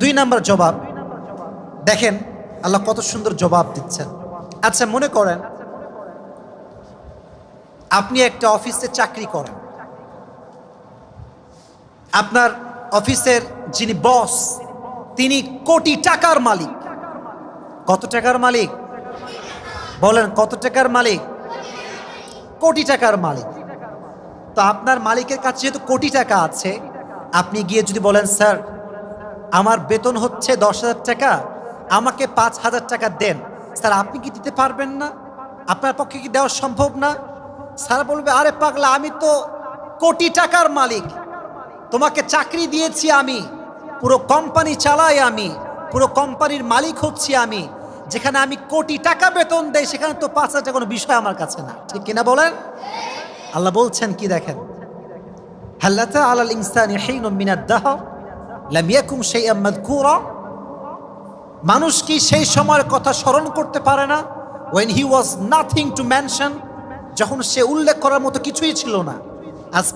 দুই নাম্বার জবাব দেখেন, আল্লাহ কত সুন্দর জবাব দিচ্ছেন। আচ্ছা, মনে করেন আপনি একটা অফিসে চাকরি করেন, আপনার অফিসের যিনি বস তিনি কোটি টাকার মালিক। কত টাকার মালিক? বলেন কত টাকার মালিক? কোটি টাকার মালিক। তো আপনার মালিকের কাছে যেহেতু কোটি টাকা আছে, আপনি গিয়ে যদি বলেন, স্যার আমার বেতন হচ্ছে 10,000 টাকা, আমাকে 5,000 টাকা দেন, স্যার আপনি কি দিতে পারবেন না? আপনার পক্ষে কি দেওয়া সম্ভব না? স্যার বলবে, আরে পাগলা, আমি তো কোটি টাকার মালিক, তোমাকে চাকরি দিয়েছি আমি, পুরো কোম্পানি চালাই আমি, পুরো কোম্পানির মালিক হচ্ছি আমি, যেখানে আমি কোটি টাকা বেতন দেই সেখানে তো 5,000 টাকা কোনো বিষয় আমার কাছে না। ঠিক কিনা বলেন? আল্লাহ বলছেন কি দেখেন, হাল আতা আলাল ইনসানি হিনুম মিনাদ দাহর লাম ইয়াকুম শাইআম মাযকুরা। মানুষ কি সেই সময়ের কথা স্মরণ করতে পারে না? when he was nothing to mention, যখন সে উল্লেখ করার মতো কিছুই ছিল না। আজকে